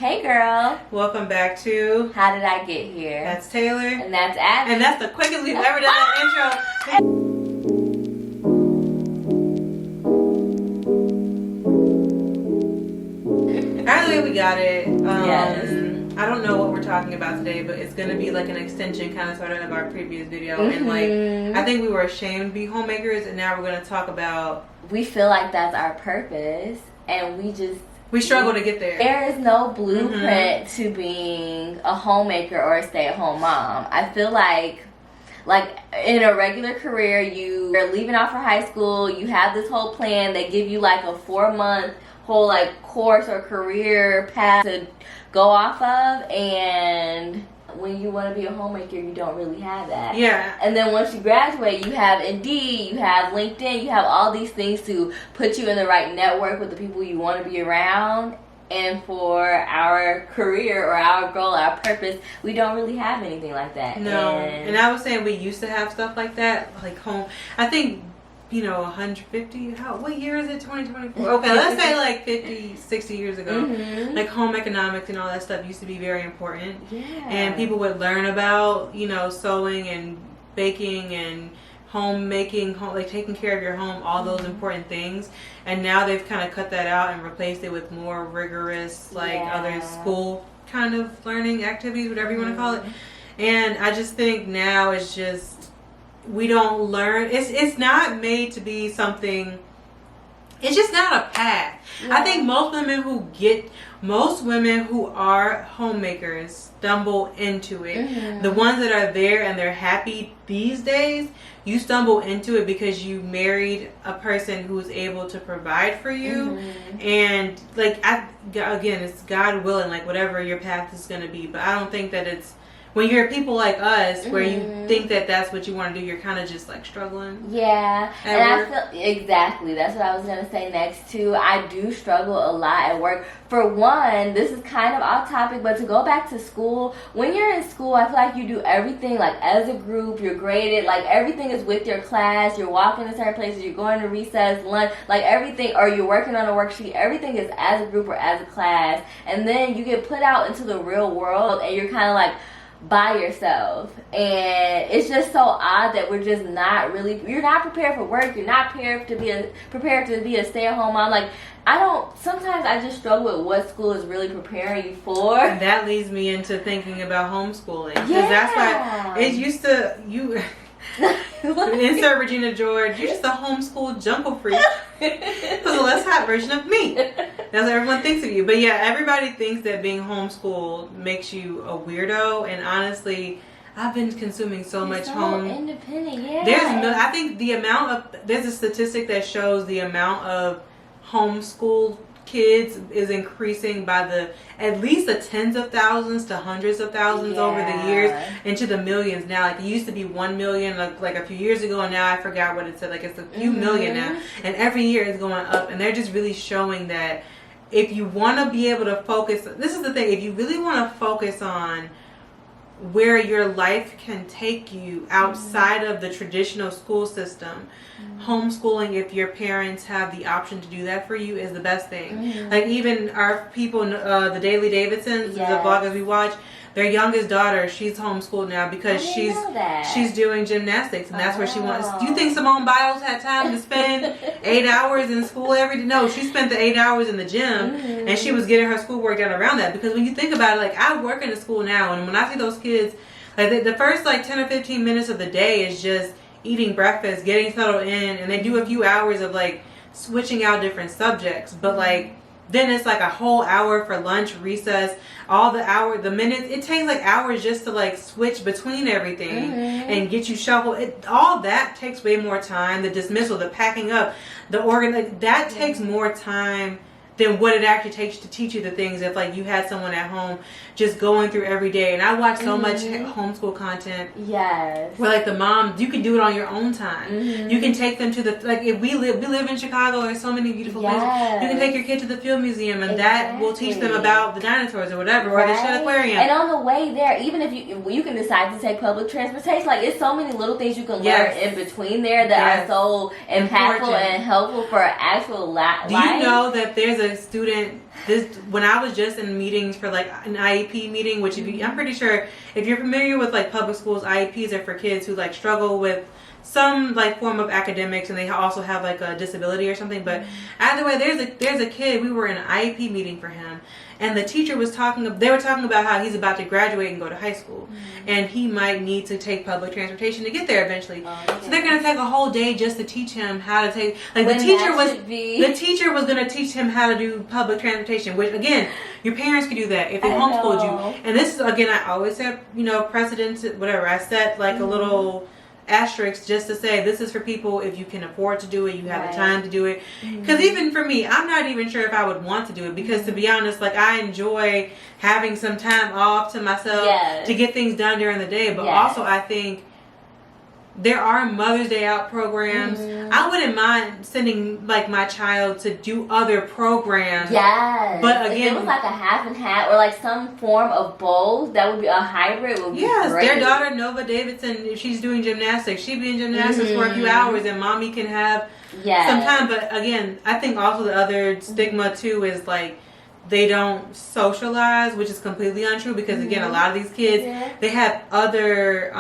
Hey girl. Welcome back to How Did I Get Here? That's Taylor. And that's Abby. And that's the quickest we've ever done that intro. Earlier we got it. Yes. I don't know what we're talking about today, but it's going to be like an extension kind of sort of our previous video. And like, I think we were ashamed to be homemakers, and now we're going to talk about... We feel like that's our purpose, and we struggle to get there. There is no blueprint to being a homemaker or a stay-at-home mom. I feel like in a regular career, you're leaving off for high school, you have this whole plan, they give you like a 4-month whole like course or career path to go off of, and when you want to be a homemaker, you don't really have that. Yeah. And then once you graduate, you have Indeed, you have LinkedIn, you have all these things to put you in the right network with the people you want to be around. And for our career or our goal, our purpose, we don't really have anything like that. No. And I was saying we used to have stuff like that, like home. I think, 150, what year is it? 2024? Okay, let's say like 50, 60 years ago. Like home economics and all that stuff used to be very important. Yeah. And people would learn about, sewing and baking and homemaking, like taking care of your home, all those important things. And now they've kind of cut that out and replaced it with more rigorous, like other school kind of learning activities, whatever you want to call it. And I just think now it's just, we don't learn. It's not made to be something. It's just not a path. Yeah. I think most women who are homemakers stumble into it. The ones that are there and they're happy these days, you stumble into it because you married a person who's able to provide for you. And like, again, it's God willing, like whatever your path is going to be. But I don't think that it's, when you're people like us, where you think that that's what you want to do, you're kind of just like struggling. Yeah, and I feel exactly. That's what I was gonna say next too. I do struggle a lot at work. For one, this is kind of off topic, but to go back to school, when you're in school, I feel like you do everything like as a group. You're graded, like everything is with your class. You're walking to certain places. You're going to recess, lunch, like everything, or you're working on a worksheet. Everything is as a group or as a class, and then you get put out into the real world, and you're kind of like by yourself, and it's just so odd that we're just not really, you're not prepared for work, you're not prepared to be a stay-at-home mom. Like, sometimes I just struggle with what school is really preparing you for. And that leads me into thinking about homeschooling, because that's why it used to, insert Regina George, you're just a homeschool jungle freak. It was a less hot version of me. That's what everyone thinks of you. But yeah, everybody thinks that being homeschooled makes you a weirdo, and honestly, I've been consuming so much home. Independent, yeah. I think there's a statistic that shows the amount of homeschooled kids is increasing by at least the tens of thousands to hundreds of thousands over the years, into the millions now. Like, it used to be 1 million like a few years ago, and now I forgot what it said. Like, it's a few million now, and every year it's going up. And they're just really showing that if you want to be able to focus, this is the thing, if you really want to focus on where your life can take you outside of the traditional school system, homeschooling, if your parents have the option to do that for you, is the best thing. Like, even our people, the Daily Davidsons, the vloggers we watch, their youngest daughter, she's homeschooled now because she's doing gymnastics, and that's where she wants. Do you think Simone Biles had time to spend 8 hours in school every day? No, she spent the 8 hours in the gym, and she was getting her schoolwork done around that. Because when you think about it, like, I work in a school now, and when I see those kids, like the first like 10 or 15 minutes of the day is just eating breakfast, getting settled in, and they do a few hours of like switching out different subjects. But like, then it's like a whole hour for lunch, recess, all the minutes. It takes like hours just to like switch between everything and get you shuffled. All that takes way more time. The dismissal, the packing up, that takes more time than what it actually takes to teach you the things if like you had someone at home just going through every day. And I watch so much homeschool content. Yes. Where like the mom, you can do it on your own time. You can take them to if we live in Chicago, there's so many beautiful places. You can take your kid to the Field Museum, and that will teach them about the dinosaurs or whatever, or the Shedd Aquarium. And on the way there, even if you can decide to take public transportation, like, it's so many little things you can learn in between there that are so impactful and helpful for actual life. Do you know that there's a student when I was just in meetings for like an IEP meeting, which I'm pretty sure if you're familiar with like public schools, IEPs are for kids who like struggle with some like form of academics, and they also have like a disability or something. But either way, there's a kid. We were in an IEP meeting for him, and the teacher was they were talking about how he's about to graduate and go to high school, and he might need to take public transportation to get there eventually. So they're gonna take a whole day just to teach him how to take. Like the teacher was gonna teach him how to do public transportation. Which again, your parents could do that if they homeschooled you. And this is again, I always set precedents, whatever. I set like a little asterisk just to say this is for people if you can afford to do it, you have the time to do it. Because even for me, I'm not even sure if I would want to do it, because to be honest, like I enjoy having some time off to myself to get things done during the day. But also I think there are Mother's Day out programs. I wouldn't mind sending like my child to do other programs. But again, if it was like a half and half or like some form of both, that would be a hybrid. Would be great. Their daughter Nova Davidson, if she's doing gymnastics, she'd be in gymnastics for a few hours, and mommy can have some time. But again, I think also the other stigma too is like they don't socialize, which is completely untrue, because again, a lot of these kids they have other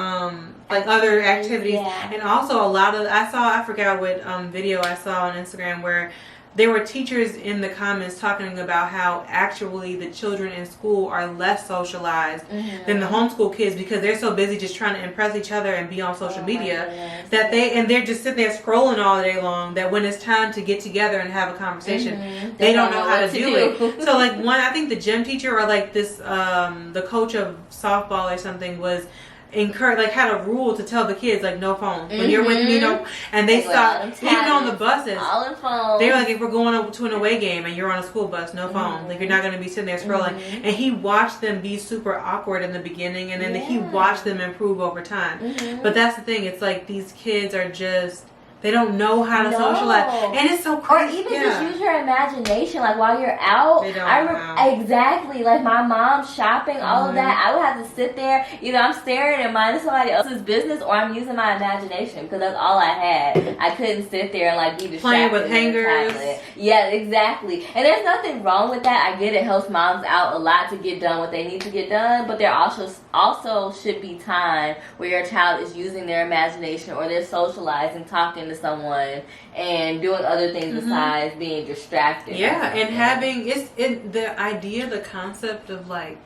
other activities, and also a lot of I forgot what video I saw on Instagram where there were teachers in the comments talking about how actually the children in school are less socialized than the homeschool kids, because they're so busy just trying to impress each other and be on social media that they're just sitting there scrolling all day long, that when it's time to get together and have a conversation, they don't know how to do it. So like I think the gym teacher or like this the coach of softball or something was had a rule to tell the kids like no phones when you're with me, and they stopped even on the buses. All in phones. They were like, if we're going to an away game and you're on a school bus, no phone. Like you're not going to be sitting there scrolling. And he watched them be super awkward in the beginning, and then he watched them improve over time. But that's the thing. It's like these kids are just. They don't know how to socialize, and it's so crazy. Or even just use your imagination, like while you're out. They don't exactly, like my mom shopping, all of that. I would have to sit there. Either I'm staring and minding somebody else's business, or I'm using my imagination, because that's all I had. I couldn't sit there and like be distracted. Playing with hangers. Yeah, exactly. And there's nothing wrong with that. I get it helps moms out a lot to get done what they need to get done, but there also should be time where your child is using their imagination, or they're socializing, talking to someone and doing other things besides being distracted. And having the idea, the concept of like,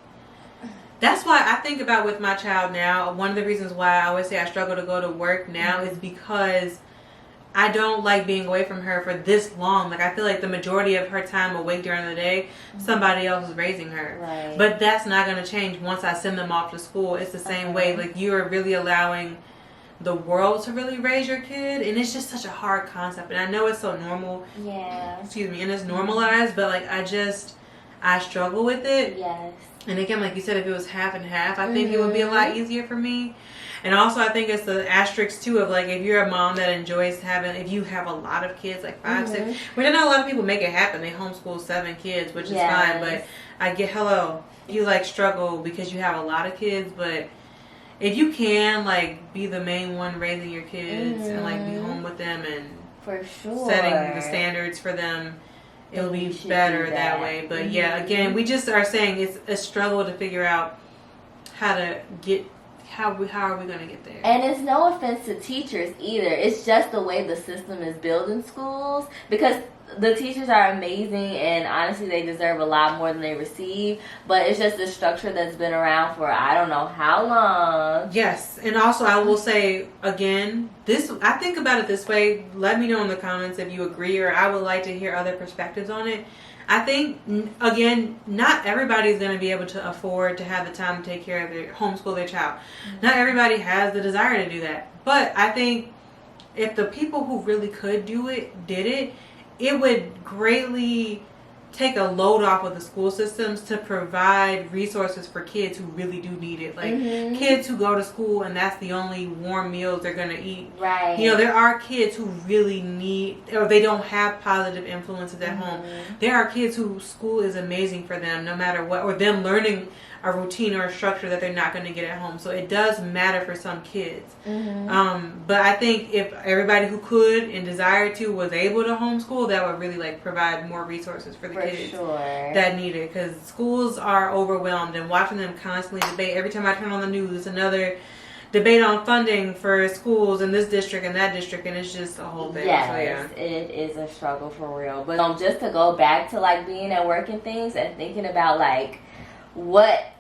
that's why I think about with my child now, one of the reasons why I always say I struggle to go to work now is because I don't like being away from her for this long. Like I feel like the majority of her time awake during the day, somebody else is raising her. But that's not going to change once I send them off to school. It's the same way. Like you are really allowing the world to really raise your kid, and it's just such a hard concept. And I know it's so normal. Excuse me, and it's normalized, but like I struggle with it. And again, like you said, if it was half and half, I think it would be a lot easier for me. And also I think it's the asterisk too of like, if you're a mom that enjoys if you have a lot of kids, like 5, 6, which I know a lot of people make it happen. They homeschool 7 kids, which is fine, but I get, you like struggle because you have a lot of kids, but if you can like be the main one raising your kids and like be home with them and for sure setting the standards for them, it'll be better that way. But again, we just are saying it's a struggle to figure out how to get how are we going to get there. And it's no offense to teachers either. It's just the way the system is built in schools, because the teachers are amazing, and honestly they deserve a lot more than they receive, but it's just the structure that's been around for I don't know how long. Yes. And also I will say again, I think about it this way. Let me know in the comments if you agree, or I would like to hear other perspectives on it. I think, again, not everybody's going to be able to afford to have the time to take care of homeschool their child. Not everybody has the desire to do that. But I think if the people who really could do it, did it, it would greatly take a load off of the school systems to provide resources for kids who really do need it. Like kids who go to school and that's the only warm meals they're going to eat. There are kids who really need, or they don't have positive influences at home. There are kids whose school is amazing for them no matter what, or them learning a routine or a structure that they're not going to get at home. So it does matter for some kids. But I think if everybody who could and desired to was able to homeschool, that would really like provide more resources for the the For kids sure. that need it, because schools are overwhelmed, and watching them constantly debate. Every time I turn on the news, another debate on funding for schools in this district and that district, and it's just a whole thing. Yes, so, yeah. It is a struggle for real. But just to go back to like being at work and things and thinking about like what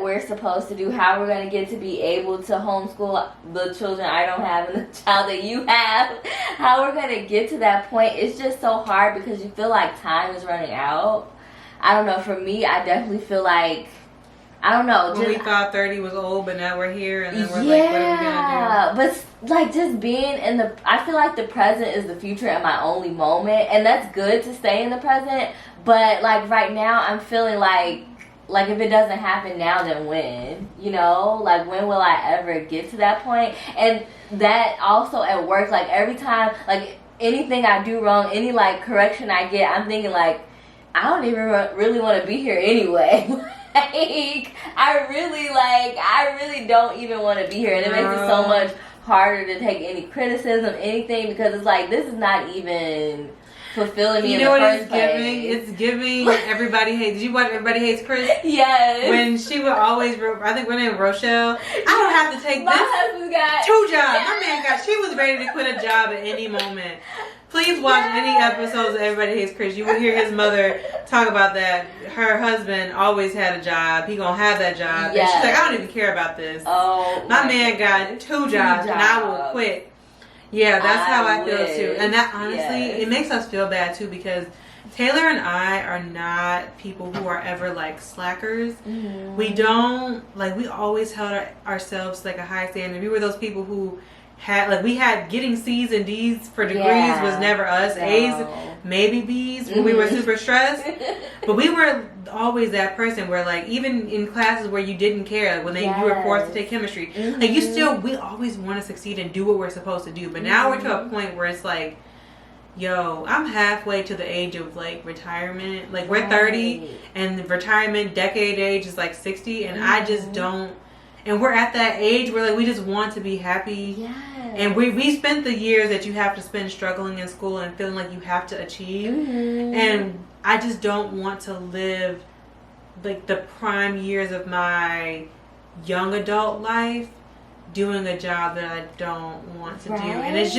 we're supposed to do, how we're going to get to be able to homeschool the children I don't have and the child that you have, how we're going to get to that point. It's just so hard because you feel like time is running out. I don't know, for me, I definitely feel like, I don't know. When we thought 30 was old, but now we're here, and then we're like, what are we gonna do? But like just being in the, I feel like the present is the future and my only moment, and that's good to stay in the present. But like right now, I'm feeling like if it doesn't happen now, then when? You know, like when will I ever get to that point? And that also at work, like every time, like anything I do wrong, any like correction I get, I'm thinking like, I don't even really want to be here anyway. Like, I really don't even want to be here. And it makes it so much harder to take any criticism, anything, because it's like, this is not even fulfilling me in the first place. It's giving Everybody Hates. Did you watch Everybody Hates Chris? Yes. When she would always, I think her name was Rochelle. I don't have to take My husband got 2 jobs. My man she was ready to quit a job at any moment. Please watch any episodes of Everybody Hates Chris. You will hear his mother talk about that. Her husband always had a job. He gonna have that job. Yes. And she's like, I don't even care about this. Oh, my man got 2 jobs, and I will quit. Yeah, that's how I feel too. And that honestly, it makes us feel bad too, because Taylor and I are not people who are ever like slackers. Mm-hmm. We don't, like, we always held ourselves like a high standard. We were those people who we had getting C's and D's for degrees was never us. No. A's, maybe B's when we were super stressed. But we were always that person where, like, even in classes where you didn't care, when you were forced to take chemistry, like, we always want to succeed and do what we're supposed to do. But now we're to a point where it's like, yo, I'm halfway to the age of like retirement. Like, we're 30 and the retirement decade age is like 60, and I just don't. And we're at that age where, like, we just want to be happy. Yes. And we spent the years that you have to spend struggling in school and feeling like you have to achieve. Mm-hmm. And I just don't want to live, like, the prime years of my young adult life doing a job that I don't want to do. And it's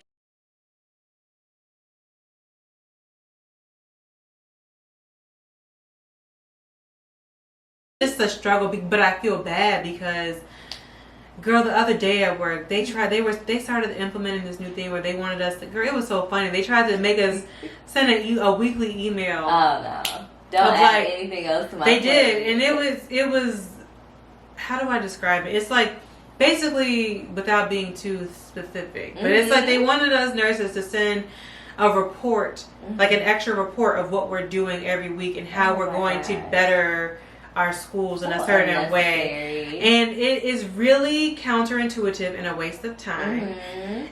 just a struggle, but I feel bad because, girl, the other day at work, they started implementing this new thing where they wanted us to, girl, it was so funny. They tried to make us send a weekly email. Oh no. Don't add anything else to my They did, and it was, how do I describe it? It's like, basically, without being too specific, but it's like they wanted us nurses to send a report, like an extra report of what we're doing every week and how we're going to better our schools in a certain way. And it is really counterintuitive and a waste of time.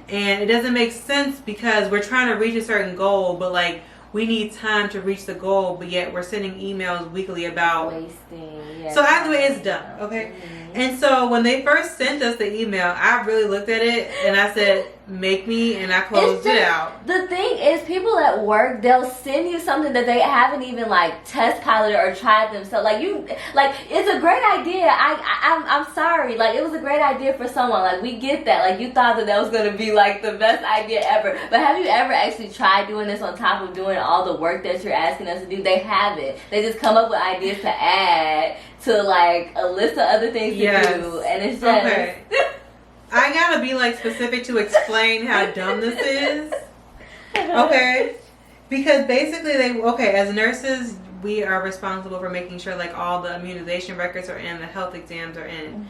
And it doesn't make sense because we're trying to reach a certain goal, but like, we need time to reach the goal, but yet we're sending emails weekly about wasting. So either way, it's dumb. Okay. And so when they first sent us the email, I really looked at it and I said, make me, and I closed it out. The thing is, people at work, they'll send you something that they haven't even like test piloted or tried themselves. It's a great idea. I'm sorry. Like, it was a great idea for someone. Like, we get that. Like, you thought that was going to be like the best idea ever. But have you ever actually tried doing this on top of doing all the work that you're asking us to do? They haven't. They just come up with ideas to add to like a list of other things to do, and it's just I gotta be like specific to explain how dumb this is. Okay, because basically as nurses, we are responsible for making sure like all the immunization records are in, the health exams are in.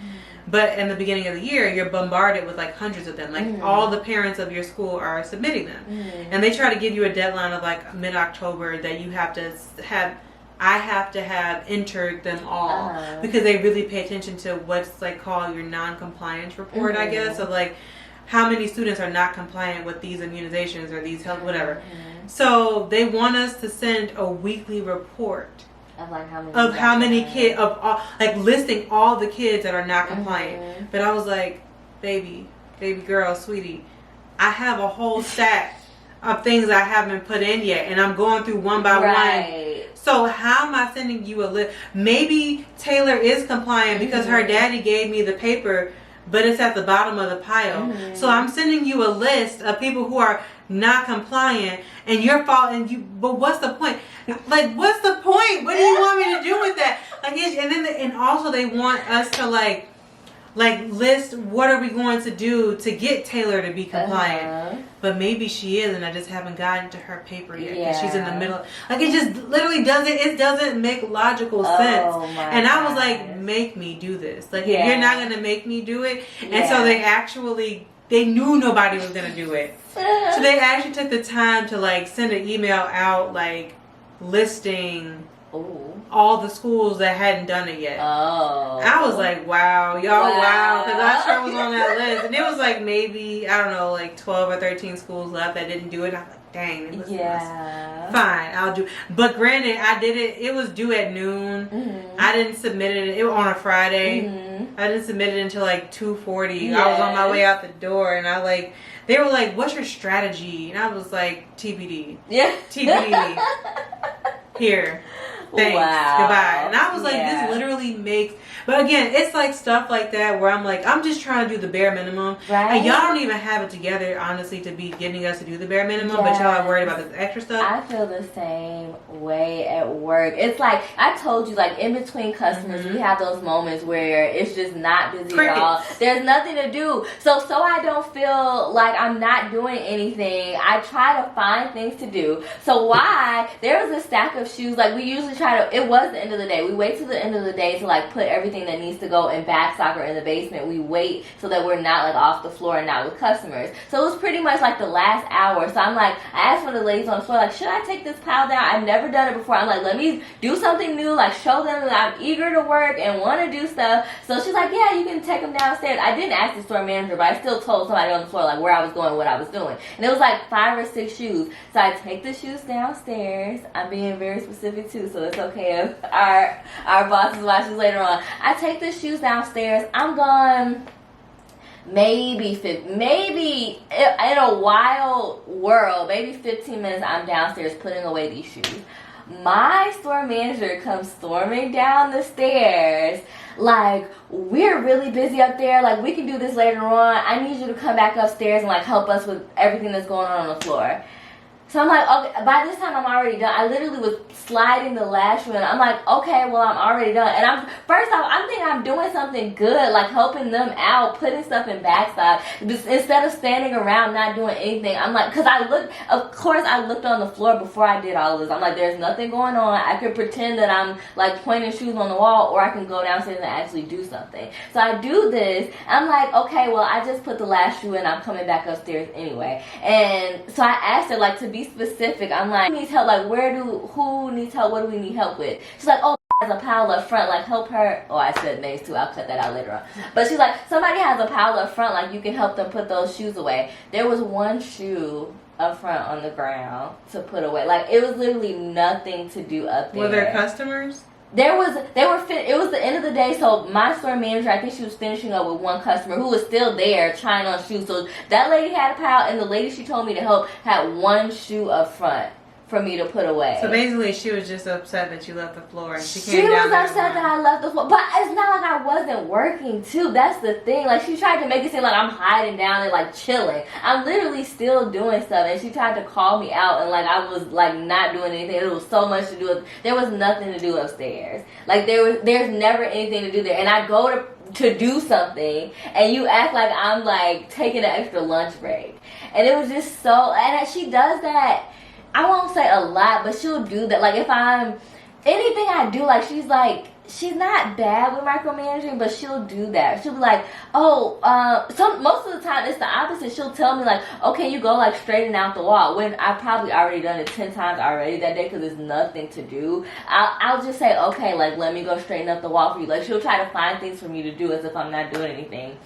But in the beginning of the year, you're bombarded with like hundreds of them. Like all the parents of your school are submitting them, and they try to give you a deadline of like mid-October that you have to have. I have to have entered them all because they really pay attention to what's like called your non-compliance report, I guess. So like, how many students are not compliant with these immunizations or these health, whatever. So they want us to send a weekly report of like how many kids, of all, like listing all the kids that are not compliant. But I was like, baby girl, sweetie, I have a whole stack of things I haven't put in yet, and I'm going through one by one. So how am I sending you a list? Maybe Taylor is compliant because her daddy gave me the paper, but it's at the bottom of the pile. So I'm sending you a list of people who are not compliant, and you're following you. But what's the point? Like, what's the point? What do you want me to do with that? Like, and also they want us to like list what are we going to do to get Taylor to be compliant. But maybe she is, and I just haven't gotten to her paper yet because she's in the middle. Like, it just literally doesn't make logical sense. And I was like, make me do this. Like, if you're not going to make me do it. And so they knew nobody was going to do it. So they actually took the time to like send an email out like listing all the schools that hadn't done it yet. I was like, wow, y'all, wow, because I sure was on that list, and it was like maybe, I don't know, like 12 or 13 schools left that didn't do it. I was like, dang, it was fine, I'll do. But granted, I did it. It was due at noon. I didn't submit it on a Friday. I didn't submit it until like 2:40. I was on my way out the door, and they were like, "What's your strategy?" And I was like, "TBD." TBD. Here. Thanks. Goodbye. And I was like, this literally makes... But again, it's like stuff like that where I'm like, I'm just trying to do the bare minimum. And y'all don't even have it together, honestly, to be getting us to do the bare minimum. But y'all are worried about this extra stuff. I feel the same way at work. It's like, I told you, like, in between customers, we have those moments where it's just not busy at all. There's nothing to do. So I don't feel like I'm not doing anything. I try to find things to do. So why? There was a stack of shoes. Like, we usually it was the end of the day. We wait till the end of the day to like put everything that needs to go in backstock or in the basement. We wait so that we're not like off the floor and not with customers. So it was pretty much like the last hour. So I'm like, I asked one of the ladies on the floor, like, should I take this pile down? I've never done it before. I'm like, let me do something new, like show them that I'm eager to work and want to do stuff. So she's like, yeah, you can take them downstairs. I didn't ask the store manager, but I still told somebody on the floor like where I was going, what I was doing. And it was like 5 or 6 shoes. So I take the shoes downstairs. I'm being very specific too, so it's okay if our bosses watches later on. I take the shoes downstairs. I'm gone maybe in a wild world, maybe 15 minutes I'm downstairs putting away these shoes. My store manager comes storming down the stairs like, we're really busy up there, like we can do this later on. I need you to come back upstairs and like help us with everything that's going on the floor. So I'm like, okay, by this time I'm already done. I literally was sliding the last shoe and I'm like, okay, well I'm already done. And first off, I'm thinking I'm doing something good, like helping them out, putting stuff in backstop. Instead of standing around not doing anything, I'm like, because I looked on the floor before I did all of this. I'm like, there's nothing going on. I could pretend that I'm like pointing shoes on the wall, or I can go downstairs and actually do something. So I do this. I'm like, okay, well I just put the last shoe in. I'm coming back upstairs anyway. And so I asked her like to be specific. I'm like, who needs help? Like, who needs help? What do we need help with? She's like, oh, has a pile up front, like help her. Oh, I said names too, I'll cut that out later on. But she's like, somebody has a pile up front, like you can help them put those shoes away. There was one shoe up front on the ground to put away. Like, it was literally nothing to do up there. Were there customers? It was the end of the day, so my store manager, I think she was finishing up with one customer who was still there trying on shoes. So that lady had a pile, and the lady she told me to help had one shoe up front for me to put away. So basically, she was just upset that you left the floor, and she was upset that I left the floor. But it's not like I wasn't working too. That's the thing. Like, she tried to make it seem like I'm hiding down and like chilling. I'm literally still doing stuff, and she tried to call me out and like I was like not doing anything. There was so much to do. There was nothing to do upstairs. Like there's never anything to do there. And I go to do something, and you act like I'm like taking an extra lunch break. And it was just so. And she does that. I won't say a lot, but she'll do that. Like, if anything I do, like, she's not bad with micromanaging, but she'll do that. She'll be like, oh, most of the time it's the opposite. She'll tell me like, okay, you go like straighten out the wall, when I've probably already done it 10 times already that day because there's nothing to do. I'll just say, okay, like, let me go straighten up the wall for you. Like, she'll try to find things for me to do as if I'm not doing anything.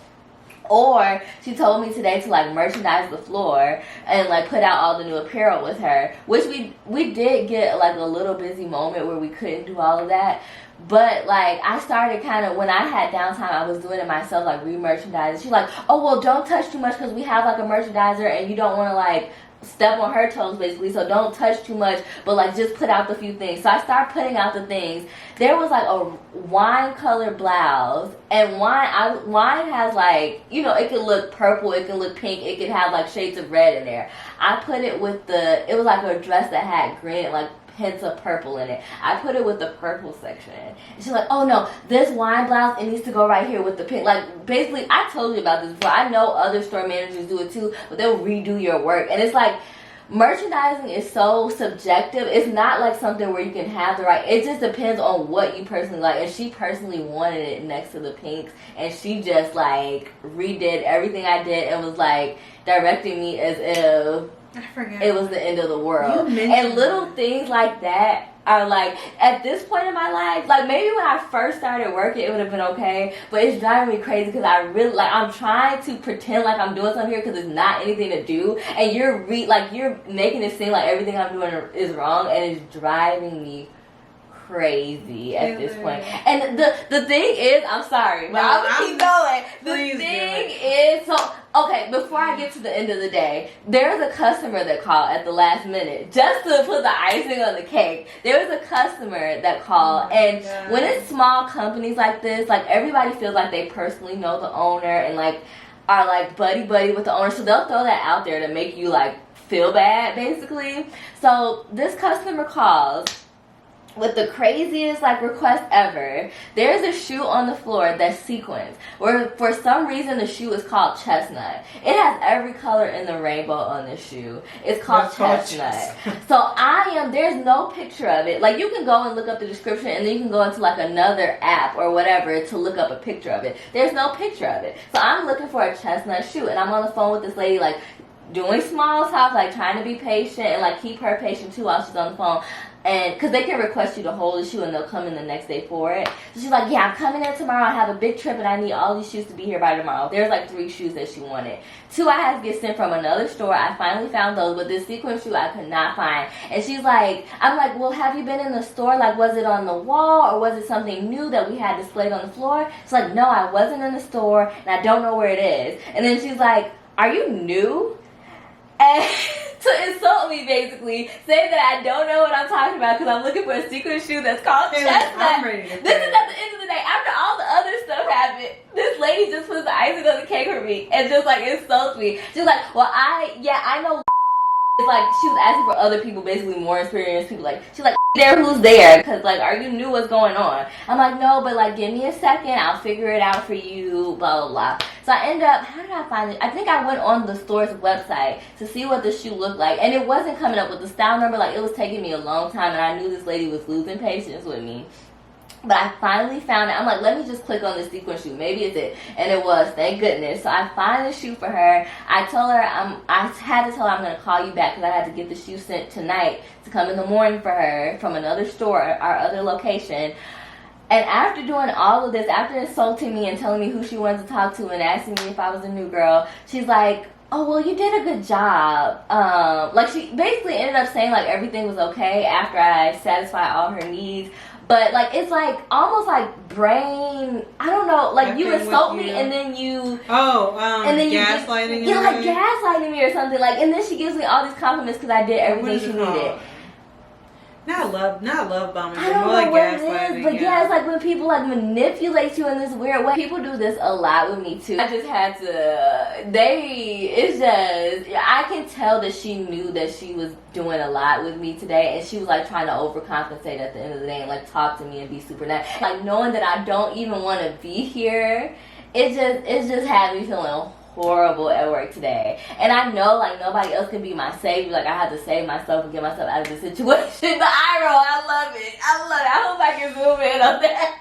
Or she told me today to like merchandise the floor and like put out all the new apparel with her, which we did get like a little busy moment where we couldn't do all of that. But like I started kind of, when I had downtime, I was doing it myself, like re-merchandising. She's like, oh well, don't touch too much because we have like a merchandiser and you don't want to like step on her toes basically, so don't touch too much, but like just put out the few things. So I start putting out the things. There was like a wine colored blouse, and wine has like, you know, it could look purple, it could look pink, it could have like shades of red in there. I put it with it was like a dress that had green, like hints of purple in it. I put it with the purple section. And she's like, oh no, this wine blouse, it needs to go right here with the pink. Like, basically, I told you about this before. I know other store managers do it too, but they'll redo your work. And it's like, merchandising is so subjective. It's not like something where you can have the right, it just depends on what you personally like. And she personally wanted it next to the pinks, and she just like redid everything I did and was like directing me as if I forget. it was the end of the world. And little things like that are like, at this point in my life, like maybe when I first started working it would have been okay, but it's driving me crazy because I really, like, I'm trying to pretend like I'm doing something here because it's not anything to do, and you're making it seem like everything I'm doing is wrong, and it's driving me crazy at this point. And the thing is, I'm sorry, but I'm gonna keep going. The thing is, so okay, before I get to the end of the day, there's a customer that called at the last minute just to put the icing on the cake. There was a customer that called, and when it's small companies like this, like everybody feels like they personally know the owner and like are like buddy with the owner, so they'll throw that out there to make you like feel bad, basically. So this customer calls with the craziest like request ever. There's a shoe on the floor that's sequins, where for some reason the shoe is called chestnut. It has every color in the rainbow on this shoe. It's called chestnut. So there's no picture of it. Like, you can go and look up the description, and then you can go into like another app or whatever to look up a picture of it. There's no picture of it. So I'm looking for a chestnut shoe, and I'm on the phone with this lady, like doing small talk, like trying to be patient and like keep her patient too while she's on the phone. And because they can request you to hold the shoe and they'll come in the next day for it. So she's like, yeah, I'm coming in tomorrow. I have a big trip and I need all these shoes to be here by tomorrow. There's like 3 shoes that she wanted. 2 I had to get sent from another store. I finally found those, but this sequin shoe I could not find. And she's like, I'm like, well, have you been in the store? Like, was it on the wall or was it something new that we had displayed on the floor? She's like, no, I wasn't in the store and I don't know where it is. And then she's like, are you new? And to insult me, basically, say that I don't know what I'm talking about because I'm looking for a sequin shoe that's called chestnut. I'm ready to This is at the end of the day. After all the other stuff happened, this lady just puts the icing on the cake for me and just like insults me. She's like, well, I know. It's like she was asking for other people, basically more experienced people. Like, she's like, there, who's there? Because like, are you new? What's going on? I'm like, no, but like, give me a second. I'll figure it out for you. Blah blah blah. So I end up, how did I find it? I think I went on the store's website to see what the shoe looked like, and it wasn't coming up with the style number. Like, it was taking me a long time, and I knew this lady was losing patience with me. But I finally found it. I'm like, let me just click on the sequin shoe. Maybe it's it. And it was. Thank goodness. So I find the shoe for her. I told her, I had to tell her I'm going to call you back because I had to get the shoe sent tonight to come in the morning for her from another store, our other location. And after doing all of this, after insulting me and telling me who she wanted to talk to and asking me if I was a new girl, she's like, oh, well, you did a good job. Like, she basically ended up saying, like, everything was okay after I satisfied all her needs. But, like, it's, like, almost like brain, I don't know, like, you insult me and then you... and then gaslighting you like, gaslighting me or something. Like, and then she gives me all these compliments because I did everything she needed. Not love bombing, I don't more know like what gaslighting. it is, but yeah, it's like when people like manipulate you in this weird way. People do this a lot with me too. I just had to, I can tell that she knew that she was doing a lot with me today, and she was like trying to overcompensate at the end of the day and like talk to me and be super nice. Like, knowing that I don't even want to be here, it just had me feeling horrible at work today. And I know like nobody else can be my savior. Like, I had to save myself and get myself out of this situation. But I love it. I hope I can zoom in on that.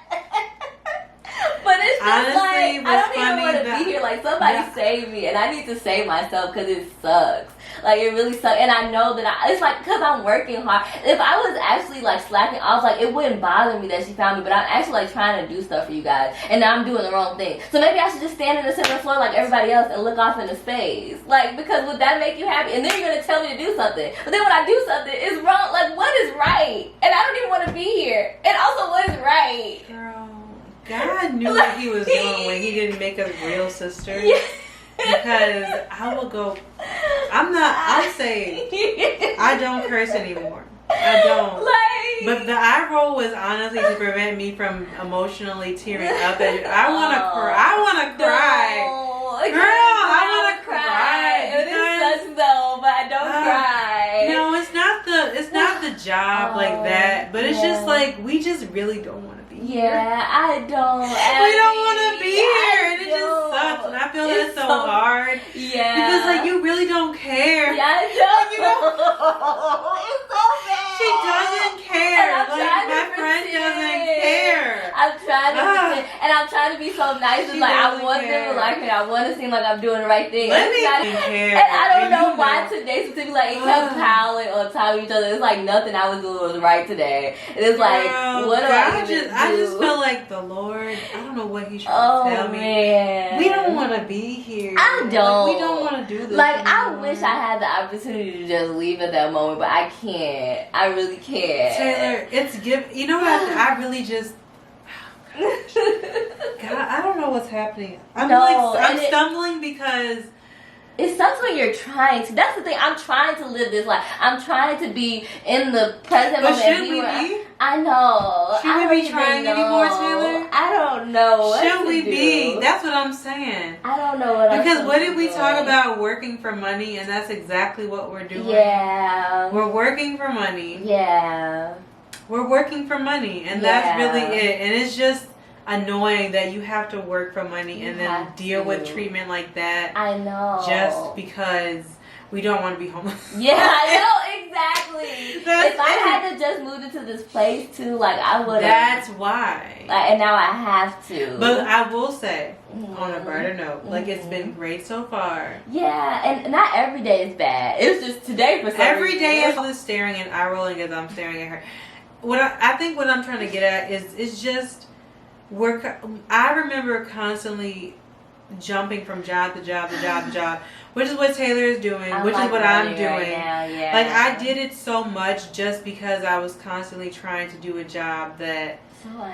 But it's just honestly, like, I don't even want to be here. Like, somebody save me, and I need to save myself because it sucks. Like, it really sucks. And I know that it's like, because I'm working hard. If I was actually like slacking, I was like, it wouldn't bother me that she found me, but I'm actually like trying to do stuff for you guys, and now I'm doing the wrong thing. So maybe I should just stand in the center floor like everybody else and look off into space. Like, because would that make you happy? And then you're going to tell me to do something. But then when I do something, it's wrong. Like, what is right? And I don't even want to be here. And also, what is right? Girl, God knew what he was doing when he didn't make us real sisters. Yeah. Because I I'm saying I don't curse anymore. I don't. But the eye roll was honestly to prevent me from emotionally tearing up. I want to cry. I want to cry. Girl, I want to cry. It sucks though, but I don't cry. No, it's not the job like that. But it's just like, we just really don't want to be here. Yeah, I don't. We don't want to be here. And it just sucks. And I feel that's so hard. Yeah. Because like, you really don't care. Yeah, I don't. You don't. It's so bad. She doesn't care. Like, my friend doesn't care. I'm trying to pretend, and I'm trying to be so nice. It's like, I want them to like me. I want to seem like I'm doing the right thing. Let me care. And I don't know why today specifically, like, it kept piling on top of each other. It's like nothing I was doing was right today. And it's like, what do I even do? I just feel like the Lord, I don't know what He's trying to tell me. Man. We don't want to be here. I don't. Like, we don't want to do this Like, anymore. I wish I had the opportunity to just leave at that moment, but I can't. I really can't. Taylor, you know what? I really just, God, I don't know what's happening. I'm stumbling because it sucks when you're trying to. That's the thing. I'm trying to live this life. I'm trying to be in the present moment. Should we be? I know. Should we be trying anymore, Taylor? I don't know. Should we be? That's what I'm saying. I don't know what Because what did we talk about? Working for money, and that's exactly what we're doing. Yeah. We're working for money. Yeah. We're working for money, and that's really it. And it's just annoying that you have to work for money and then deal with treatment like that. I know. Just because we don't want to be homeless. Yeah, I know, exactly. If I had to just move into this place too, like, I would have. That's why. Like, and now I have to. But I will say, on a brighter note, like, it's been great so far. Yeah, and not every day is bad. It was just today for some Every reason. day is just staring and eye rolling as I'm staring at her. I think what I'm trying to get at is just I remember constantly jumping from job to job to job to job, which is what Taylor is doing, which is what I'm doing. Right now, yeah. Like, I did it so much just because I was constantly trying to do a job that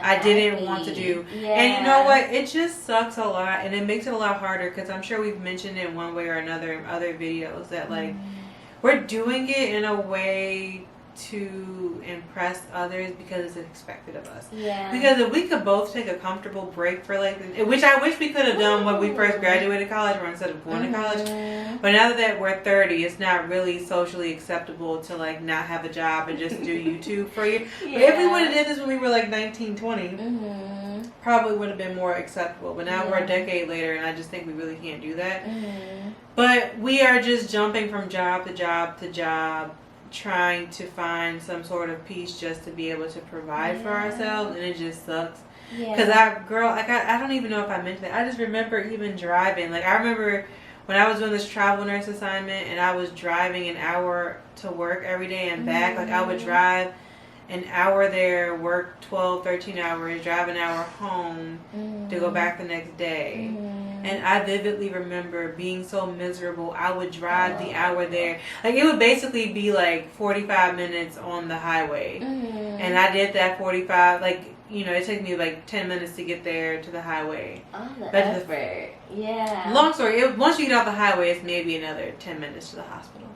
I didn't want to do. Yeah. And you know what? It just sucks a lot, and it makes it a lot harder because I'm sure we've mentioned it one way or another in other videos that, like, we're doing it in a way to impress others because it's expected of us. Yeah. Because if we could both take a comfortable break for, like, which I wish we could have done when we first graduated college, or instead of going to college. But now that we're 30, it's not really socially acceptable to, like, not have a job and just do YouTube for you. But if we would have did this when we were like 19, 20, probably would have been more acceptable. But now we're a decade later, and I just think we really can't do that. But we are just jumping from job to job to job, trying to find some sort of peace just to be able to provide for ourselves, and it just sucks. Because I don't even know if I mentioned that. I just remember even driving. Like, I remember when I was doing this travel nurse assignment and I was driving an hour to work every day and back. Like, I would drive an hour there, work 12, 13 hours, drive an hour home to go back the next day. And I vividly remember being so miserable. I would drive the hour there. Like, it would basically be like 45 minutes on the highway. And I did that 45, like, you know, it took me like 10 minutes to get there to the highway. Oh, the effort. Yeah. Long story, once you get off the highway, it's maybe another 10 minutes to the hospital.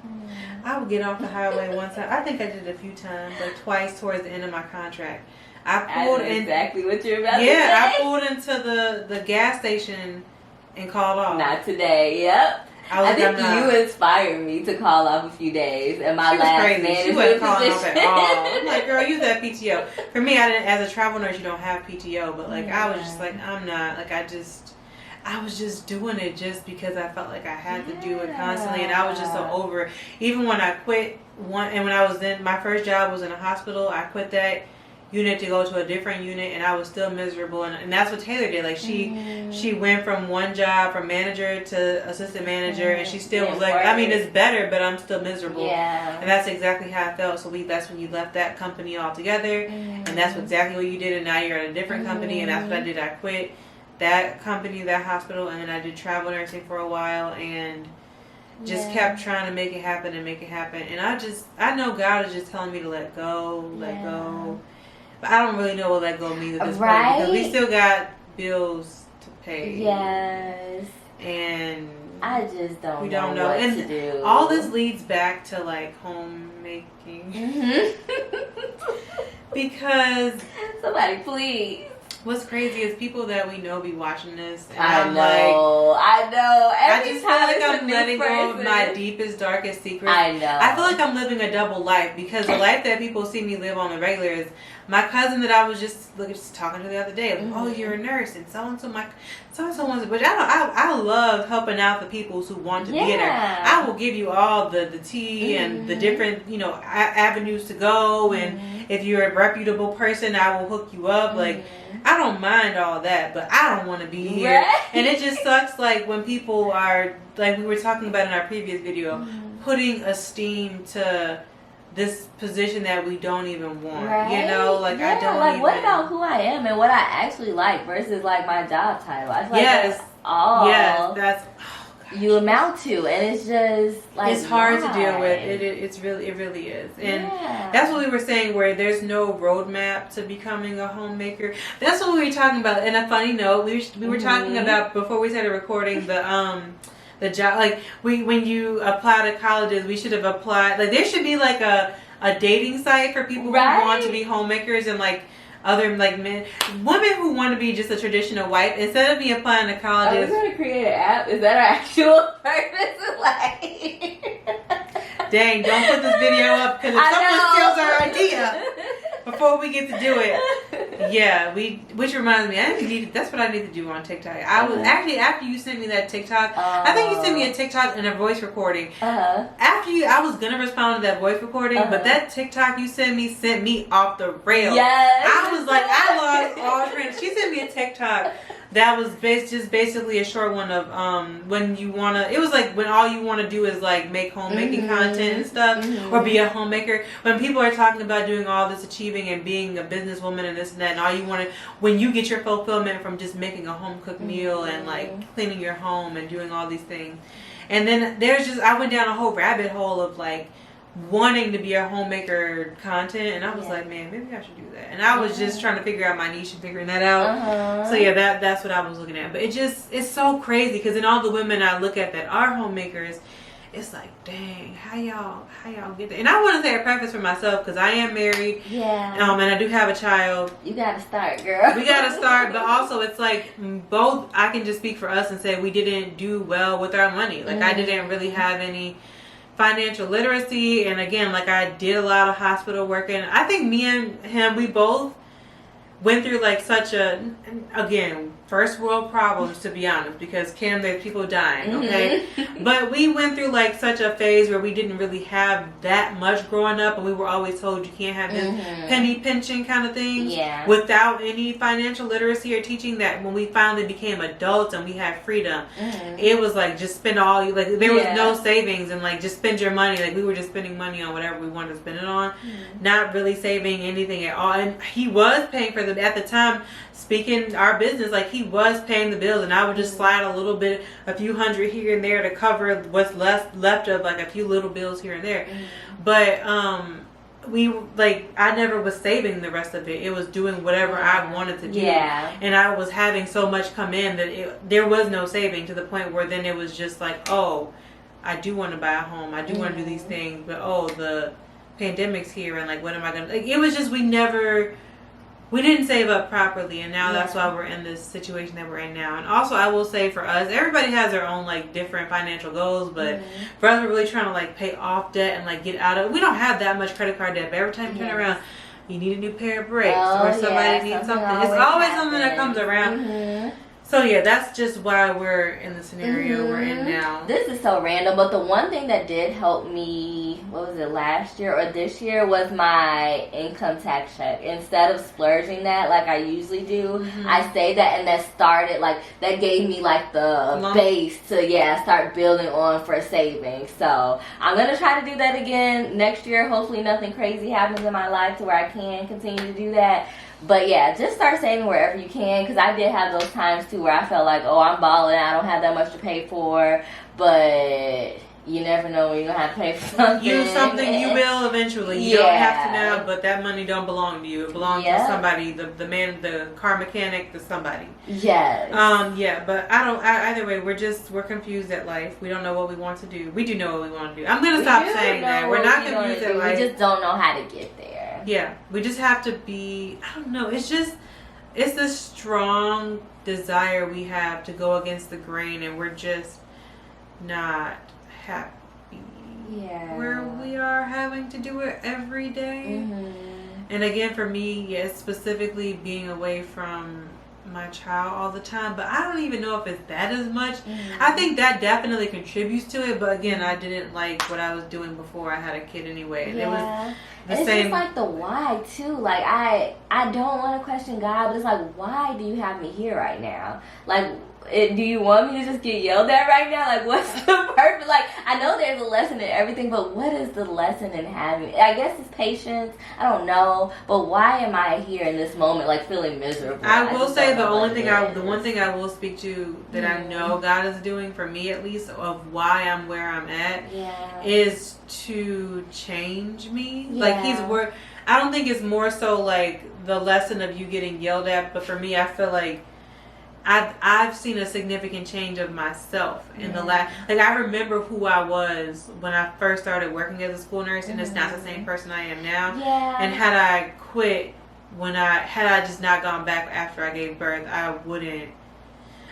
I would get off the highway one time. I think I did it a few times, like twice towards the end of my contract. I pulled in. Exactly what you're about to say. Yeah, I pulled into the gas station and called off. Not today. Yep. I think you inspired me to call off a few days, and my last man she wasn't calling off at all. I'm like, girl, use that PTO. For me, I didn't. As a travel nurse, you don't have PTO, but like, I was just like, I'm not. Like, I was just doing it just because I felt like I had to do it constantly, and I was just so over it. Even when I quit and when I was in my first job was in a hospital, I quit that unit to go to a different unit, and I was still miserable. And that's what Taylor did. Like, she went from one job, from manager to assistant manager, and she still was like, I mean, it's better, but I'm still miserable. Yeah. And that's exactly how I felt. So that's when you left that company altogether, and that's exactly what you did. And now you're at a different company, and that's what I did. I quit that company, that hospital, and then I did travel nursing for a while, and just kept trying to make it happen and make it happen. And I know God is just telling me to let go. But I don't really know what let go means at this point, because we still got bills to pay. Yes. and I just we don't don't know what and to do. all this leads back to like homemaking. Because somebody please. What's crazy is people that we know be watching this, and I I'm know. I Every just feel time like it's a I'm new letting go of person. my deepest, darkest secrets. I know. I feel like I'm living a double life, because the life that people see me live on the regular is my cousin that I was just talking to the other day. Like, oh, you're a nurse, and so and so wants. Which I love helping out the people who want to be there. I will give you all the tea and the different avenues to go, and if you're a reputable person, I will hook you up. Like, I don't mind all that, but I don't want to be here. Right? And it just sucks, like, when people are, like we were talking about in our previous video, putting esteem to this position that we don't even want. Right? You know, like, I don't like, even... what about who I am and what I actually like versus, like, my job title? I feel like Yes. that's all That's... you amount to, and it's just like it's hard why? to deal with. It really is, and that's what we were saying. Where there's no roadmap to becoming a homemaker. That's what we were talking about. And a funny note, we were talking about before we started recording the job. Like when you apply to colleges, we should have applied. Like there should be like a dating site for people who want to be homemakers and like. Other like women who want to be just a traditional wife, instead of me applying to colleges. Are we gonna create an app? Is that our actual purpose? Like, dang! Don't put this video up because if someone steals our idea before we get to do it, yeah, which reminds me, that's what I need to do on TikTok. I was actually after you sent me that TikTok. I think you sent me a TikTok and a voice recording. After I was gonna respond to that voice recording, but that TikTok you sent me off the rails. Yes. I was like, I lost all train. She sent me a TikTok that was just basically a short one of when you wanna. It was like when all you want to do is like make homemaking content and stuff, or be a homemaker. When people are talking about doing all this achieving and being a businesswoman and this and that, and all you want to, when you get your fulfillment from just making a home cooked meal and like cleaning your home and doing all these things, and then I went down a whole rabbit hole of like wanting to be a homemaker content, and I was like, man, maybe I should do that. And I was just trying to figure out my niche and figuring that out. So yeah, that's what I was looking at. But it's so crazy because in all the women I look at that are homemakers, it's like, dang, how y'all get there? And I want to say a preface for myself because I am married, and I do have a child. You gotta start, girl. We gotta start, but also it's like both. I can just speak for us and say we didn't do well with our money. Like I didn't really have any financial literacy, and again, like I did a lot of hospital work, and I think me and him, we both went through like such a, again, first world problems, to be honest, because Kim, there's people dying, okay? But we went through like such a phase where we didn't really have that much growing up, and we were always told you can't have this penny pinching kind of thing without any financial literacy or teaching. That when we finally became adults and we had freedom, it was like just spend all you, like there was no savings, and like just spend your money. Like we were just spending money on whatever we wanted to spend it on, not really saving anything at all. And he was paying for them at the time, speaking our business, like he was paying the bills, and I would just slide a little bit, a few hundred here and there to cover what's left of like a few little bills here and there. But we, like, I never was saving the rest of it. It was doing whatever I wanted to do, and I was having so much come in that there was no saving, to the point where then it was just like, oh, I do want to buy a home, I do want to do these things, but oh, the pandemic's here, and like, what am I gonna, like, it was just, we didn't save up properly, and now that's why we're in this situation that we're in now. And also, I will say for us, everybody has their own like different financial goals, but for us, we're really trying to like pay off debt and like get out of. We don't have that much credit card debt, but every time you turn around, you need a new pair of brakes, or somebody needs something. It's always something that comes around. So yeah, that's just why we're in the scenario we're in now. This is so random, but the one thing that did help me, what was it, last year or this year, was my income tax check. Instead of splurging that like I usually do, I saved that, and that gave me like the base to start building on for savings. So I'm gonna try to do that again next year. Hopefully nothing crazy happens in my life to where I can continue to do that. But yeah, just start saving wherever you can, because I did have those times too where I felt like, oh, I'm balling, I don't have that much to pay for. But you never know when you're gonna have to pay for something. You will eventually. You don't have to now, but that money don't belong to you. It belongs to somebody. The man, the car mechanic, to somebody. Yes. Yeah, but either way, we're confused at life. We don't know what we want to do. We do know what we want to do. I'm gonna stop saying that. We're not confused at life. We just don't know how to get there. Yeah, we just have to be. I don't know. It's this strong desire we have to go against the grain, and we're just not happy where we are having to do it every day. And again, for me, yes, specifically being away from my child all the time, but I don't even know if it's that as much. I think that definitely contributes to it, but again, I didn't like what I was doing before I had a kid anyway, and it was the it's same. Just like the why too. Like I don't want to question God, but it's like, why do you have me here right now? Like, do you want me to just get yelled at right now? Like, what's the purpose? Like, I know there's a lesson in everything, but what is the lesson in having? I guess it's patience. I don't know, but why am I here in this moment, like feeling miserable? I will say the one thing I will speak to that I know God is doing for me, at least, of why I'm where I'm at, is to change me. Like I don't think it's more so like the lesson of you getting yelled at, but for me, I feel like I've seen a significant change of myself in the last. Like, I remember who I was when I first started working as a school nurse, and it's not the same person I am now. And had I quit had I just not gone back after I gave birth,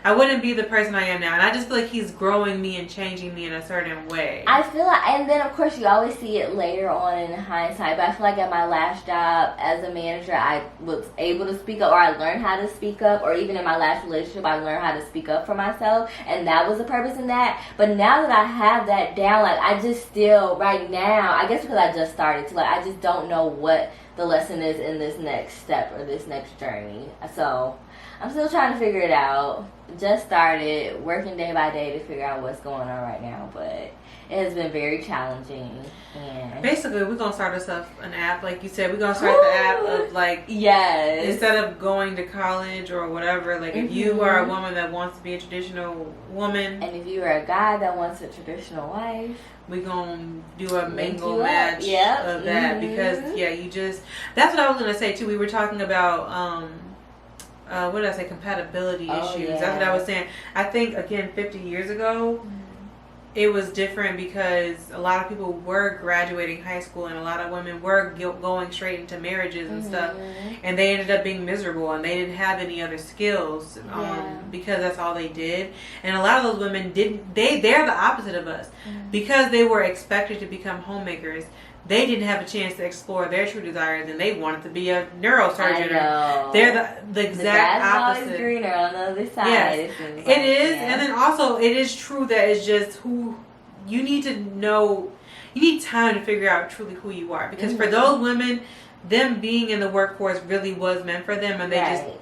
I wouldn't be the person I am now. And I just feel like he's growing me and changing me in a certain way. I feel like, and then of course you always see it later on in hindsight, but I feel like at my last job as a manager, I was able to speak up, or I learned how to speak up, or even in my last relationship, I learned how to speak up for myself, and that was the purpose in that. But now that I have that down, like, I just still, right now, I guess because I just started to, like, I just don't know what the lesson is in this next step or this next journey. So I'm still trying to figure it out. Just started working day by day to figure out what's going on right now, but it has been very challenging. And basically, we're gonna start ourselves an app, like you said. We're gonna start the app of, like, instead of going to college or whatever. Like, if you are a woman that wants to be a traditional woman, and if you are a guy that wants a traditional wife, we're gonna do a mingle match of that, because that's what I was gonna say too. We were talking about what did I say? Compatibility issues. That's what I was saying. I think, again, 50 years ago, it was different because a lot of people were graduating high school, and a lot of women were going straight into marriages and stuff, and they ended up being miserable, and they didn't have any other skills because that's all they did. And a lot of those women they're the opposite of us, because they were expected to become homemakers. They didn't have a chance to explore their true desires, and they wanted to be a neurosurgeon. I know. They're the exact opposite. Always greener on the other side. Yes, it is, and then also it is true that it's just who you need to know. You need time to figure out truly who you are, because for those women, them being in the workforce really was meant for them, and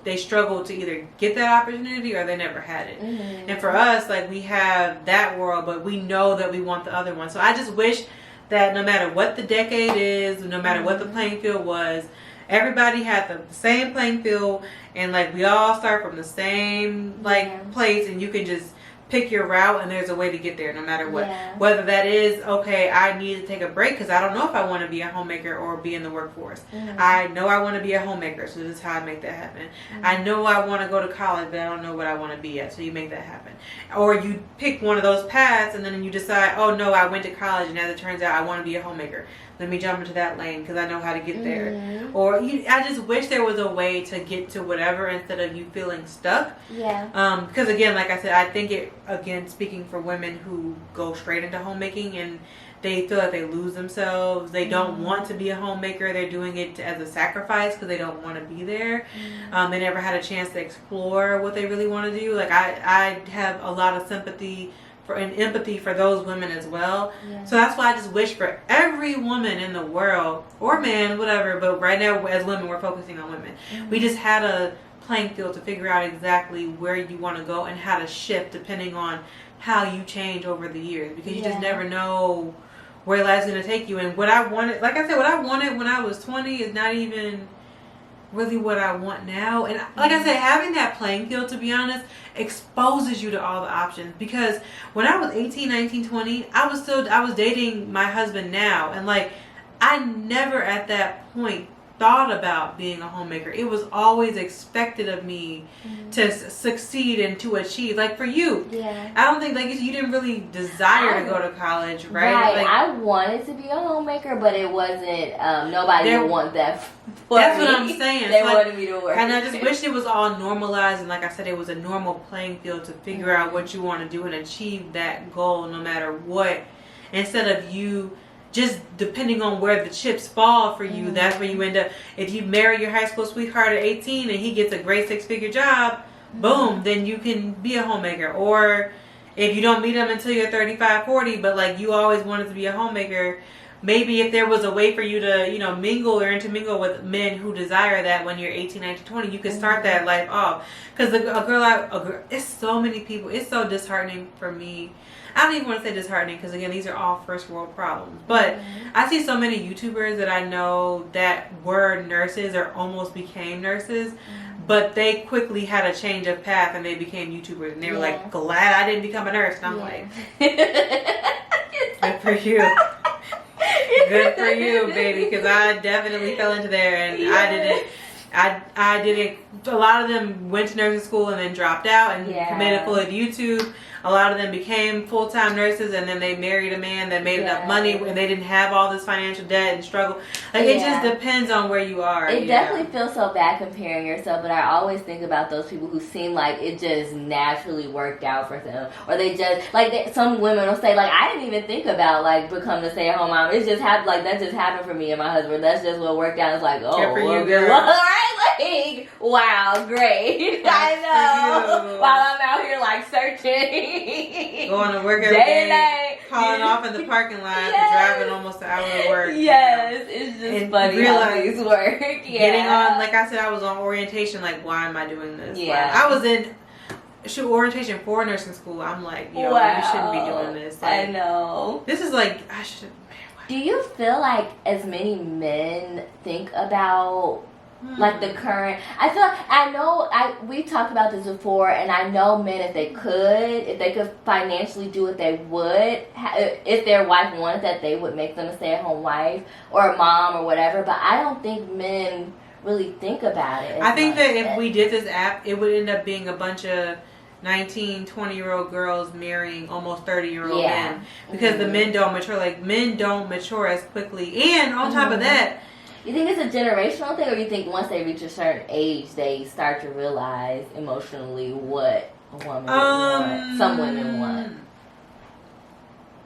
they struggled to either get that opportunity or they never had it. And for us, like, we have that world, but we know that we want the other one. So I just wish that no matter what the decade is, no matter what the playing field was, everybody had the same playing field, and, like, we all start from the same, like, place, and you can just pick your route, and there's a way to get there no matter what. Whether that is, okay, I need to take a break because I don't know if I want to be a homemaker or be in the workforce. I know I want to be a homemaker, so this is how I make that happen. I know I want to go to college, but I don't know what I want to be yet, so you make that happen. Or you pick one of those paths, and then you decide, oh no, I went to college, and as it turns out, I want to be a homemaker. Let me jump into that lane because I know how to get there. Or I just wish there was a way to get to whatever instead of you feeling stuck. Because, again, like I said, I think it, again, speaking for women who go straight into homemaking and they feel like they lose themselves. They don't want to be a homemaker. They're doing it as a sacrifice because they don't want to be there. They never had a chance to explore what they really want to do. Like, I have a lot of sympathy and empathy for those women as well. So that's why I just wish for every woman in the world, or man, whatever, but right now as women, we're focusing on women. We just had a playing field to figure out exactly where you want to go and how to shift depending on how you change over the years, because you just never know where life's going to take you. And what I wanted, like I said, what I wanted when I was 20 is not even really what I want now? And like I said, having that playing field, to be honest, exposes you to all the options. Because when I was 18, 19, 20, I was dating my husband now, and like I never at that point thought about being a homemaker. It was always expected of me to succeed and to achieve. Like for you, I don't think, like you didn't really desire to go to college, right? Right. Like, I wanted to be a homemaker, but it wasn't. Nobody would want that. That's what I'm saying. They wanted me to work, and I just wish it was all normalized. And like I said, it was a normal playing field to figure out what you want to do and achieve that goal, no matter what. Instead of you just depending on where the chips fall for you, that's where you end up. If you marry your high school sweetheart at 18 and he gets a great 6-figure job, boom, then you can be a homemaker. Or if you don't meet him until you're 35, 40, but like you always wanted to be a homemaker, maybe if there was a way for you to, mingle or intermingle with men who desire that when you're 18, 19, 20, you could start that life off. Because a girl, it's so many people, it's so disheartening for me. I don't even want to say disheartening because, again, these are all first world problems. But I see so many YouTubers that I know that were nurses or almost became nurses, but they quickly had a change of path and they became YouTubers. And they were like, glad I didn't become a nurse. And I'm like, good for you. Good for you, baby. Because I definitely fell into there and I didn't. A lot of them went to nursing school and then dropped out and committed full of YouTube. A lot of them became full-time nurses and then they married a man that made enough money and they didn't have all this financial debt and struggle. Like it just depends on where you are. It definitely feels so bad comparing yourself, but I always think about those people who seem like it just naturally worked out for them, or they just like some women will say like, I didn't even think about like becoming a stay-at-home mom. It just happened, like that just happened for me and my husband. That's just what worked out. It's like, oh, good for you, girl. Well, right? Like, wow, great. I know. While I'm out here like searching. Going to work every day, calling off in the parking lot, and driving almost an hour to work. Yes, it's just funny how things work. Getting on, like I said, I was on orientation. Like, why am I doing this? Yeah, I was in orientation for nursing school. I'm like, you shouldn't be doing this. Like, I know. This is like, I should. Do you feel like as many men think about like the current? I feel like we talked about this before, and I know men, if they could financially do it, they would. If their wife wanted that, they would make them a stay-at-home wife or a mom or whatever. But I don't think men really think about it. I think that if we did this app, it would end up being a bunch of 19, 20-year-old girls marrying almost 30-year-old men, because the men don't mature. Like, men don't mature as quickly, and on top of that, you think it's a generational thing, or you think once they reach a certain age, they start to realize emotionally what a woman would want? Some women want.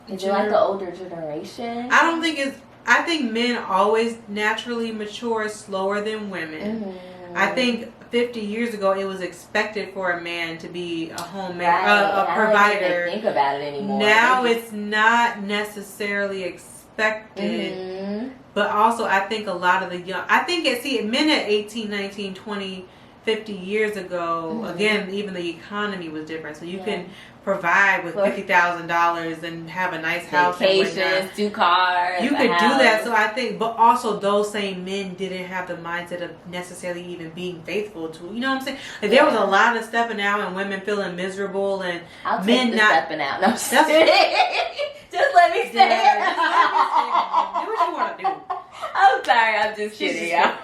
Is it like the older generation? I think men always naturally mature slower than women. I think 50 years ago, it was expected for a man to be a homemaker, a provider. I don't even think about it anymore. Now it's not necessarily expected. But also, I think a lot of the young, men at 18, 19, 20, 50 years ago, again, even the economy was different. So you can provide with $50,000 and have a nice house. Vacations, 2 cars. You could do that. So I think, but also those same men didn't have the mindset of necessarily even being faithful to, you know what I'm saying? Like there was a lot of stepping out and women feeling miserable and I'll men take the not stepping out. No, just let me say it. Do what you want to do. I'm sorry, I'm just kidding, y'all.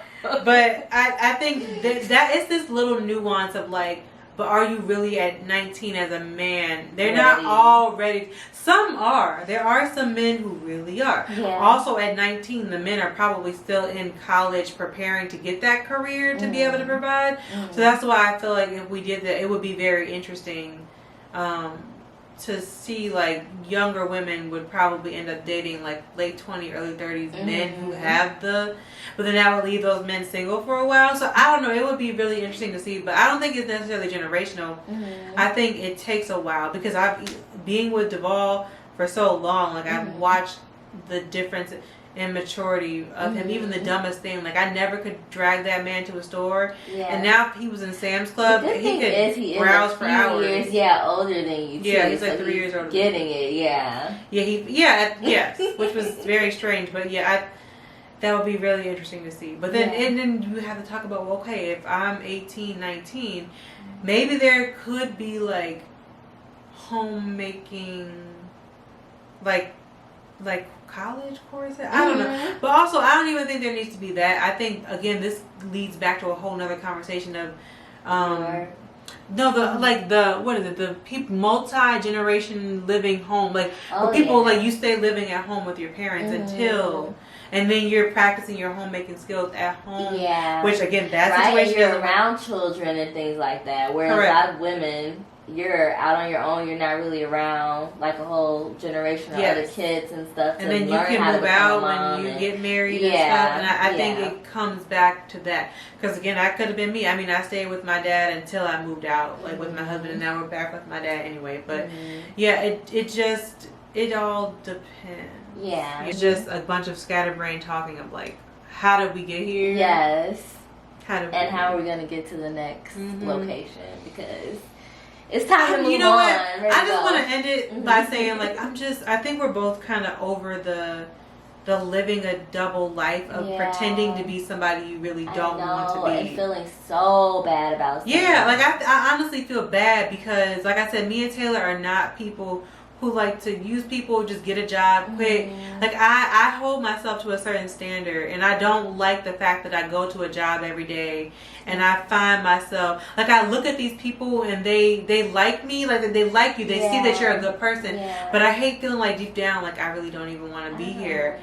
But I think that is this little nuance of like, but are you really at 19 as a man? They're not all ready. Some are. There are some men who really are. Yeah. Also at 19, the men are probably still in college preparing to get that career to be able to provide. So that's why I feel like if we did that, it would be very interesting to see like younger women would probably end up dating like late 20s, early 30s men who have but then that would leave those men single for a while. So I don't know, it would be really interesting to see, but I don't think it's necessarily generational. I think it takes a while because being with Duvall for so long, like I've watched the difference in maturity of him. Even the dumbest thing, like I never could drag that man to a store, and now he was in Sam's Club, he could browse for hours. Years, older than you too. Yeah, he's like 3 years older. Getting it, yes, which was very strange, but That would be really interesting to see. But then, Yeah. and then you have to talk about, well, okay, if I'm 18, 19, maybe there could be like homemaking, like college courses. I don't know. But also, I don't even think there needs to be that. I think, again, this leads back to a whole nother conversation of, no, what is it? The people, multi-generation living home. Like, where people, like, you stay living at home with your parents until... And then you're practicing your homemaking skills at home. Yeah. Which, again, that situation you're around children and things like that. Whereas a lot of women, you're out on your own. You're not really around like a whole generation of other kids and stuff. And then you can move out when you get married and stuff. And I think it comes back to that. Because, again, that could have been me. I mean, I stayed with my dad until I moved out, like with my husband. And now we're back with my dad anyway. But, yeah, it all depends. Yeah. It's just a bunch of scatterbrain talking of like, how did we get here? Yes. How are we going to get to the next location? Because it's time to move on. You know what? I just want to end it by saying like, I think we're both kind of over the living a double life of pretending to be somebody you really don't want to be. And feeling so bad about something. Yeah, like I honestly feel bad because like I said, me and Taylor are not people who like to use people, just get a job quick. Like I hold myself to a certain standard, and I don't like the fact that I go to a job every day and I find myself like I look at these people and they like me, like they like you, they see that you're a good person, but I hate feeling like deep down like I really don't even want to be here.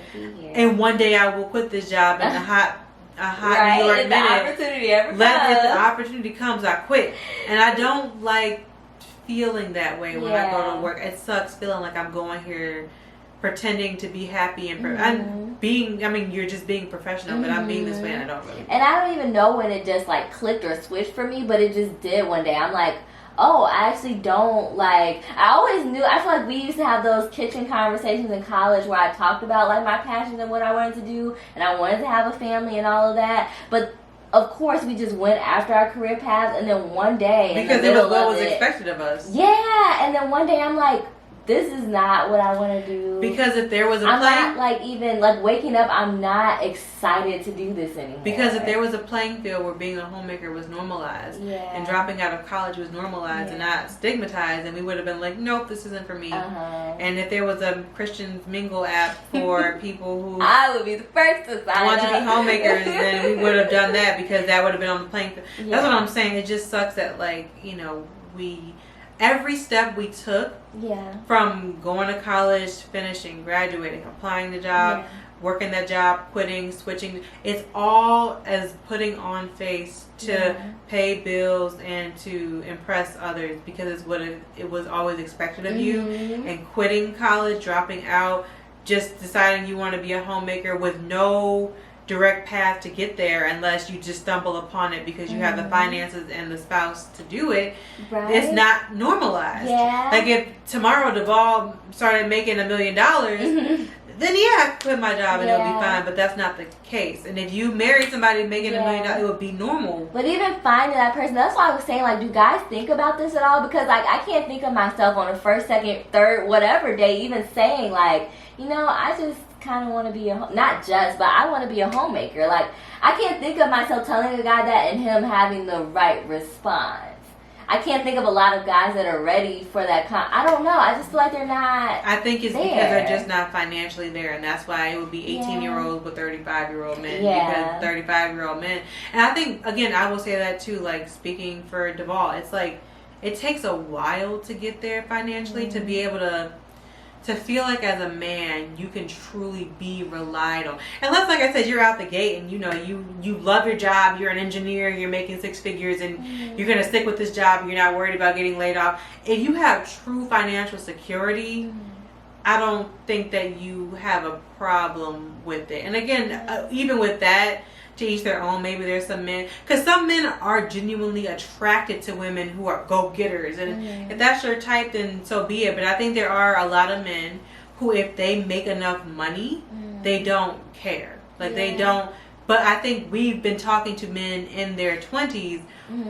And one day I will quit this job in a hot New York minute. If the opportunity comes, I quit, and I don't like feeling that way when I go to work. It sucks feeling like I'm going here pretending to be happy and I'm being, I mean, you're just being professional, but I'm being this way and I don't really. And I don't even know when it just like clicked or switched for me, but it just did one day. I'm like, oh, I actually don't like, I always knew, I feel like we used to have those kitchen conversations in college where I talked about like my passions and what I wanted to do, and I wanted to have a family and all of that, but of course, we just went after our career paths, and then one day, because it was what was expected of us. Yeah, and then one day I'm like, this is not what I want to do. Because if there was a I'm not like even like waking up, I'm not excited to do this anymore. Because if there was a playing field where being a homemaker was normalized and dropping out of college was normalized and not stigmatized, then we would have been like, nope, this isn't for me. And if there was a Christians Mingle app for people who I would be the first to sign want to be homemakers, then we would have done that because that would have been on the playing field. That's what I'm saying. It just sucks that like, you know, every step we took from going to college, finishing, graduating, applying the job, working that job, quitting, switching, it's all as putting on face to pay bills and to impress others because it's what it was always expected of you. And quitting college, dropping out, just deciding you want to be a homemaker with no direct path to get there unless you just stumble upon it because you have the finances and the spouse to do it. It's not normalized. Like if tomorrow Duvall started making $1 million, then I quit my job and it'll be fine, but that's not the case. And if you marry somebody making $1 million, it would be normal. But even finding that person, that's why I was saying, like, do guys think about this at all? Because like I can't think of myself on the first, second, third, whatever day even saying like, you know, I just kind of want to be not just, but I want to be a homemaker. Like I can't think of myself telling a guy that and him having the right response. I can't think of a lot of guys that are ready for that. I don't know. I just feel like they're not. I think it's because they're just not financially there, and that's why it would be 18-year-olds with 35-year-old men. Because 35-year-old men, and I think again, I will say that too. Like speaking for Duvall, it's like it takes a while to get there financially to be able to feel like as a man you can truly be relied on. Unless, like I said, you're out the gate and you know you love your job, you're an engineer, you're making 6 figures and you're going to stick with this job and you're not worried about getting laid off. If you have true financial security, I don't think that you have a problem with it. And again, even with that, to each their own. Maybe there's some men, because some men are genuinely attracted to women who are go-getters, and if that's your type, then so be it. But I think there are a lot of men who, if they make enough money, they don't care. Like they don't But I think we've been talking to men in their 20s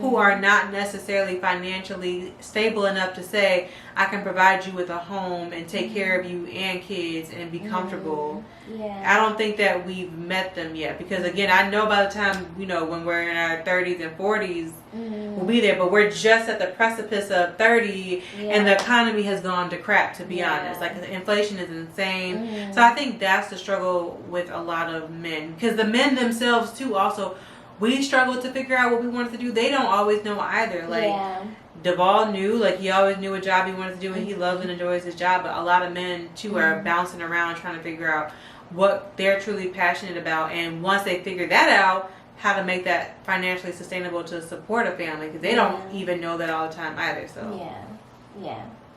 who are not necessarily financially stable enough to say, I can provide you with a home and take care of you and kids and be comfortable. Yeah. I don't think that we've met them yet, because again, I know by the time, you know, when we're in our 30s and 40s, we'll be there, but we're just at the precipice of 30 and the economy has gone to crap, to be honest. Like, the inflation is insane. So I think that's the struggle with a lot of men, because the men themselves too also, we struggle to figure out what we wanted to do. They don't always know either. Like, Duvall knew, like, he always knew what job he wanted to do and he loves and enjoys his job, but a lot of men too are bouncing around trying to figure out what they're truly passionate about, and once they figure that out, how to make that financially sustainable to support a family, because they don't even know that all the time either. So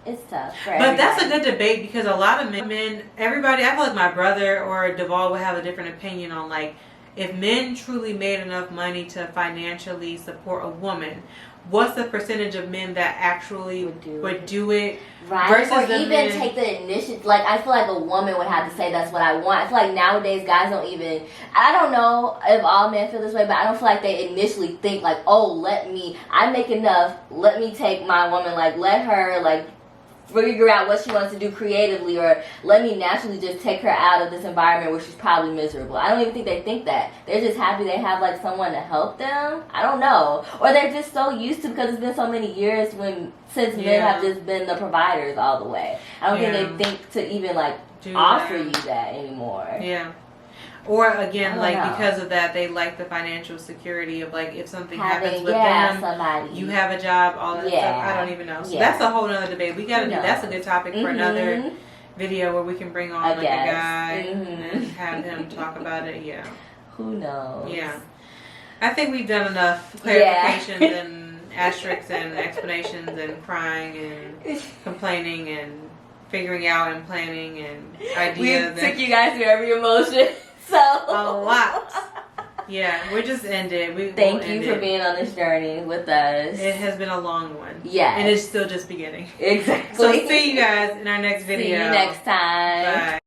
it's tough for but everybody. That's a good debate, because a lot of men, everybody, I feel like my brother or Duvall would have a different opinion on, like, if men truly made enough money to financially support a woman, what's the percentage of men that actually would do it? Right, versus or the even men, take the initiative. Like, I feel like a woman would have to say, that's what I want. I feel like nowadays guys don't even, I don't know if all men feel this way, but I don't feel like they initially think like, oh, I make enough, let me take my woman, like, let her, like, figure out what she wants to do creatively, or let me naturally just take her out of this environment where she's probably miserable. I don't even think they think that. They're just happy they have, like, someone to help them. I don't know. Or they're just so used to, because it's been so many years since men have just been the providers all the way. I don't think they think to even, like, offer you that anymore. Yeah. Or again, like, because of that, they like the financial security of, like, if something happens with them, somebody. you have a job, all that stuff. I don't even know. So that's a whole other debate. We gotta do. That's a good topic for another video where we can bring on like a guy and have him talk about it. Yeah. Who knows? Yeah. I think we've done enough clarifications and asterisks and explanations and crying and complaining and figuring out and planning and ideas. We took you guys through every emotion. So a lot. Yeah, we just ended. Thank you for being on this journey with us. It has been a long one. Yeah. And it's still just beginning. Exactly. So see you guys in our next video. See you next time. Bye.